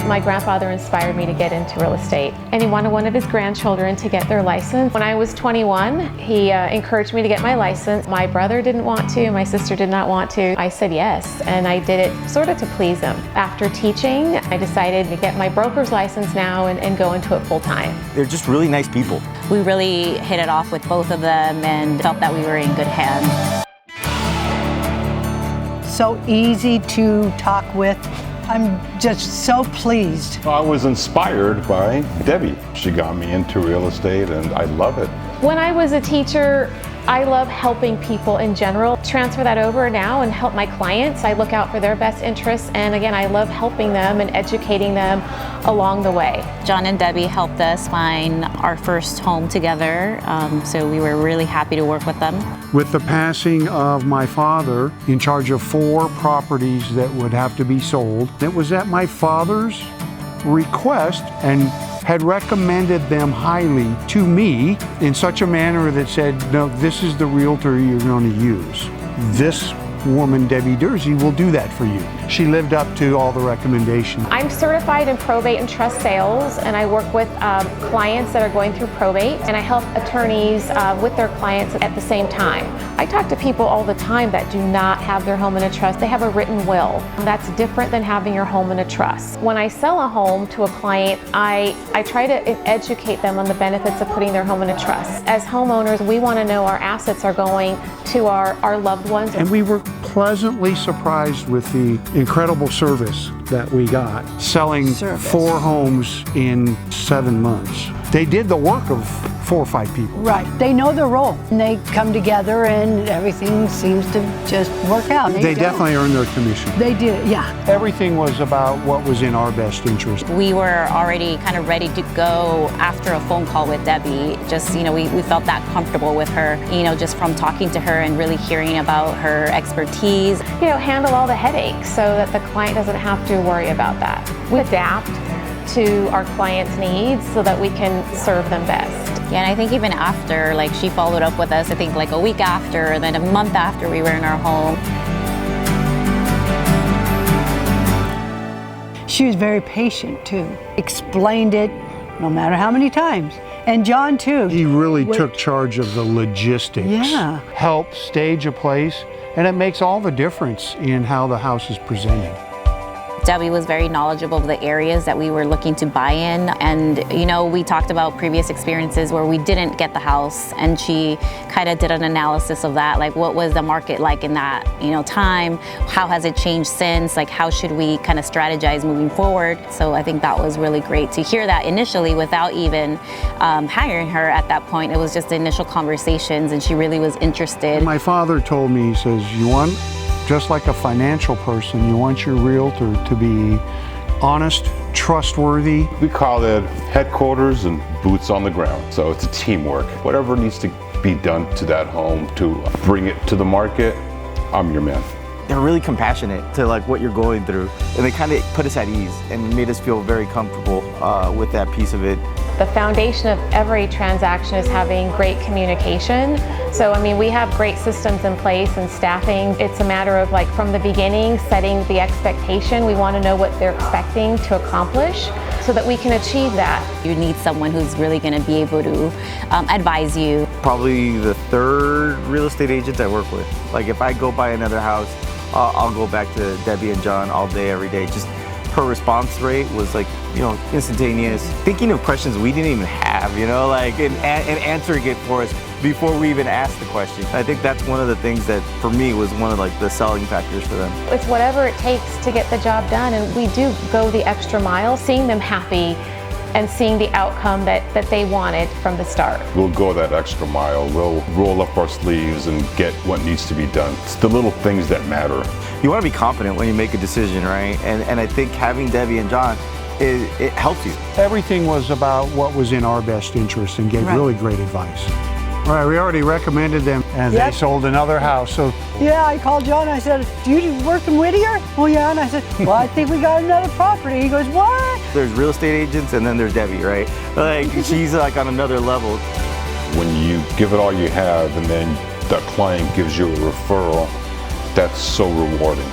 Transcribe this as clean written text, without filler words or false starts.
My grandfather inspired me to get into real estate, and he wanted one of his grandchildren to get their license. When I was 21, he encouraged me to get my license. My brother didn't want to, my sister did not want to. I said yes, and I did it sort of to please him. After teaching, I decided to get my broker's license now and go into it full time. They're just really nice people. We really hit it off with both of them and felt that we were in good hands. So easy to talk with. I'm just so pleased. I was inspired by Debbie. She got me into real estate and I love it. When I was a teacher, I love helping people in general. Transfer that over now and help my clients. I look out for their best interests, and again, I love helping them and educating them along the way. John and Debbie helped us find our first home together, so we were really happy to work with them. With the passing of my father, in charge of 4 properties that would have to be sold, it was at my father's request and had recommended them highly to me in such a manner that said, no, this is the realtor you're going to use. This woman, Debi Durzi, will do that for you. She lived up to all the recommendations. I'm certified in probate and trust sales, and I work with clients that are going through probate, and I help attorneys with their clients at the same time. I talk to people all the time that do not have their home in a trust. They have a written will. That's different than having your home in a trust. When I sell a home to a client, I try to educate them on the benefits of putting their home in a trust. As homeowners, we want to know our assets are going to our loved ones. And we were pleasantly surprised with the incredible service that we got, selling 4 homes in 7 months. They did the work of 4 or 5 people. Right. They know their role, and they come together, and everything seems to just work out. They definitely earned their commission. They did, yeah. Everything was about what was in our best interest. We were already kind of ready to go after a phone call with Debbie. Just, we felt that comfortable with her, just from talking to her and really hearing about her expertise. Handle all the headaches so that the client doesn't have to worry about that. We adapt to our clients' needs so that we can serve them best. Yeah, and I think even after, she followed up with us, I think a week after, and then a month after we were in our home. She was very patient too. Explained it no matter how many times. And John too. He really took charge of the logistics. Yeah. Helped stage a place, and it makes all the difference in how the house is presented. Debbie was very knowledgeable of the areas that we were looking to buy in, and we talked about previous experiences where we didn't get the house, and she kind of did an analysis of that, what was the market like in that time, how has it changed since, how should we kind of strategize moving forward. So I think that was really great to hear that initially without even hiring her at that point. It was just the initial conversations, and she really was interested. My father told me, he says, just like a financial person, you want your realtor to be honest, trustworthy. We call it headquarters and boots on the ground. So it's a teamwork. Whatever needs to be done to that home to bring it to the market, I'm your man. They're really compassionate to what you're going through, and they kind of put us at ease and made us feel very comfortable with that piece of it. The foundation of every transaction is having great communication. So, we have great systems in place and staffing. It's a matter of from the beginning, setting the expectation. We want to know what they're expecting to accomplish so that we can achieve that. You need someone who's really going to be able to advise you. Probably the 3rd real estate agent I work with. If I go buy another house, I'll go back to Debbie and John all day, every day. Just her response rate was instantaneous. Thinking of questions we didn't even have, and answering it for us before we even asked the question. I think that's one of the things that, for me, was one of the selling factors for them. It's whatever it takes to get the job done, and we do go the extra mile, seeing them happy and seeing the outcome that they wanted from the start. We'll go that extra mile. We'll roll up our sleeves and get what needs to be done. It's the little things that matter. You want to be confident when you make a decision, right? And I think having Debbie and John, it helps you. Everything was about what was in our best interest and gave really great advice. All right, we already recommended them, and they sold another house. So yeah, I called John. I said, "Do you work in Whittier?" "Oh yeah." And I said, "Well, I think we got another property." He goes, "What?" There's real estate agents, and then there's Debbie, right? She's on another level. When you give it all you have, and then the client gives you a referral, that's so rewarding.